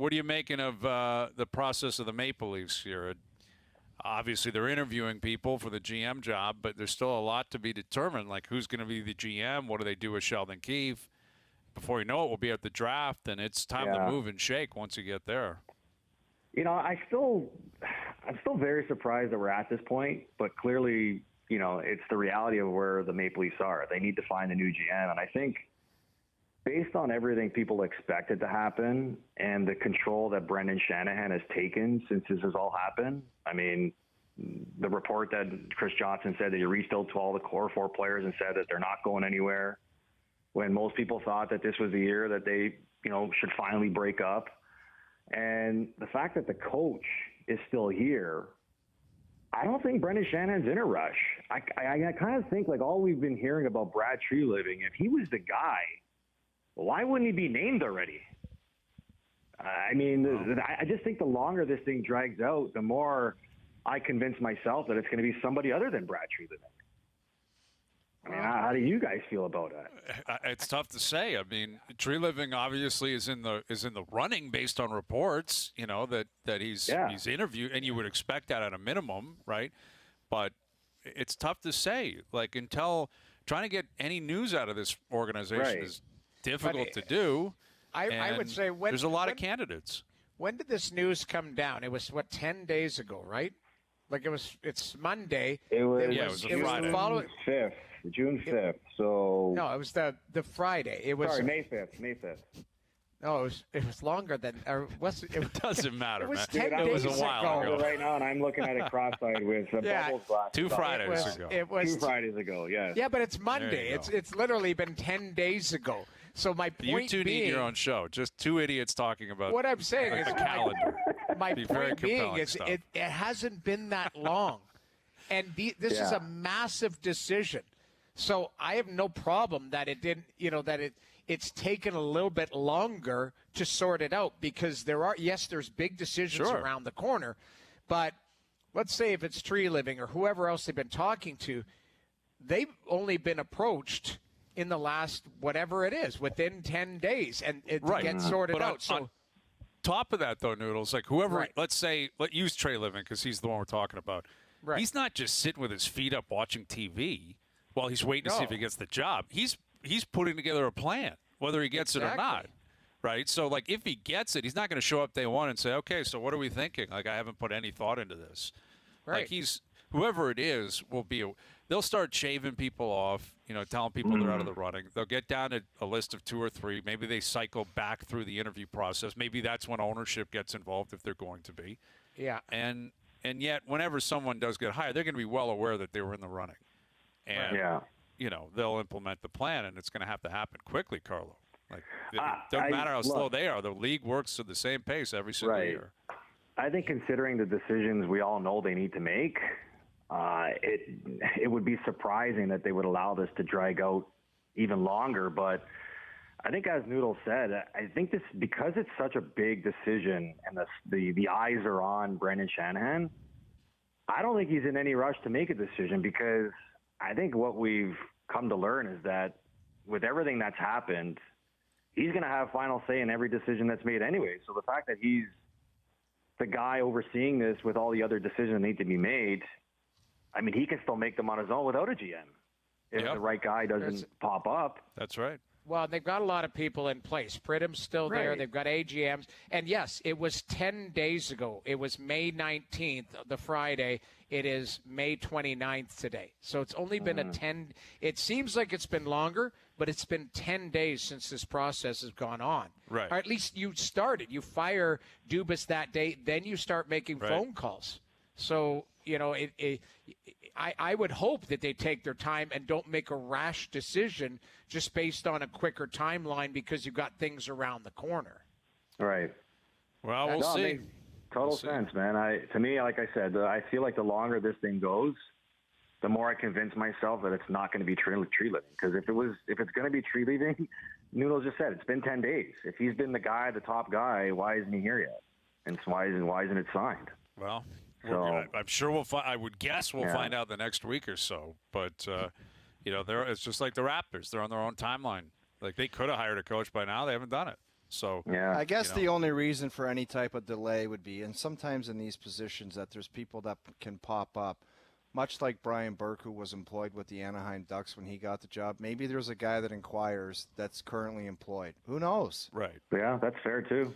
what are you making of the process of the Maple Leafs here? Obviously, they're interviewing people for the GM job, but there's still a lot to be determined, like who's going to be the GM, what do they do with Sheldon Keefe? Before you know it, we'll be at the draft, and it's time to move and shake once you get there. I'm still very surprised that we're at this point, but clearly, it's the reality of where the Maple Leafs are. They need to find a new GM, and I think based on everything people expected to happen and the control that Brendan Shanahan has taken since this has all happened, I mean, the report that Chris Johnson said that he reached out to all the core 4 players and said that they're not going anywhere, when most people thought that this was the year that they, should finally break up. And the fact that the coach is still here, I don't think Brendan Shanahan's in a rush. I kind of think, like, all we've been hearing about Brad Treliving, if he was the guy, why wouldn't he be named already? I just think the longer this thing drags out, the more I convince myself that it's going to be somebody other than Brad Treliving. I mean, how do you guys feel about it? It's tough to say. I mean, Treliving obviously is in the running based on reports, that he's interviewed, and you would expect that at a minimum, right? But it's tough to say. Like, until trying to get any news out of this organization is difficult to do. I would say there's a lot of candidates. When did this news come down? It was 10 days ago, right? Like it's Monday. It was Friday. June 5th. So no, it was the Friday. It was May 5th. No, it was longer than. It doesn't matter. It was man. 10 Dude, days it was a while ago. Right now, and I'm looking at it cross-eyed with bubbles glasses. 2 Fridays ago. It was 2 Fridays ago. Yes. Yeah, but it's Monday. It's literally been 10 days ago. So my point you two being, need your own show. Just 2 idiots talking about what I'm saying is the calendar. My point being is stuff. it hasn't been that long, and this is a massive decision. So I have no problem that it didn't, it's taken a little bit longer to sort it out, because there's big decisions around the corner, but let's say if it's Treliving or whoever else they've been talking to, they've only been approached in the last whatever it is within 10 days and to get sorted out. So. Top of that, though, Noodles, like whoever, let's use Treliving because he's the one we're talking about. Right. He's not just sitting with his feet up watching TV while he's waiting to see if he gets the job. He's putting together a plan, whether he gets it or not, right? So, like, if he gets it, he's not going to show up day one and say, okay, so what are we thinking? Like, I haven't put any thought into this. Right. Like, whoever it is they'll start shaving people off, telling people they're out of the running. They'll get down to a list of 2 or 3. Maybe they cycle back through the interview process. Maybe that's when ownership gets involved if they're going to be. Yeah. And yet, whenever someone does get hired, they're going to be well aware that they were in the running. And, they'll implement the plan, and it's going to have to happen quickly, Carlo. Like, it doesn't matter how slow they are. The league works at the same pace every single year. I think considering the decisions we all know they need to make, it would be surprising that they would allow this to drag out even longer. But I think, as Noodle said, I think this, because it's such a big decision and the eyes are on Brendan Shanahan, I don't think he's in any rush to make a decision, because I think what we've come to learn is that with everything that's happened, he's going to have final say in every decision that's made anyway. So the fact that he's the guy overseeing this with all the other decisions that need to be made, I mean, he can still make them on his own without a GM if the right guy doesn't pop up. That's right. Well, they've got a lot of people in place. Pridham's still there. They've got AGMs. And, yes, it was 10 days ago. It was May 19th, the Friday. It is May 29th today. So it's only been it seems like it's been longer, but it's been 10 days since this process has gone on. Right. Or at least you started. You fire Dubas that day, then you start making phone calls. So, I would hope that they take their time and don't make a rash decision just based on a quicker timeline because you've got things around the corner. Right. Well, we'll see. Makes total sense, man. To me, like I said, I feel like the longer this thing goes, the more I convince myself that it's not going to be Treliving. Because if it's going to be Treliving, Noodle just said it's been 10 days. If he's been the top guy, why isn't he here yet? And why isn't it signed? Well. So, I'm sure I would guess we'll find out the next week or so. But, it's just like the Raptors. They're on their own timeline. Like, they could have hired a coach by now. They haven't done it. So yeah, I guess the only reason for any type of delay would be, and sometimes in these positions, that there's people that can pop up. Much like Brian Burke, who was employed with the Anaheim Ducks when he got the job, maybe there's a guy that inquires that's currently employed. Who knows? Right. Yeah, that's fair too.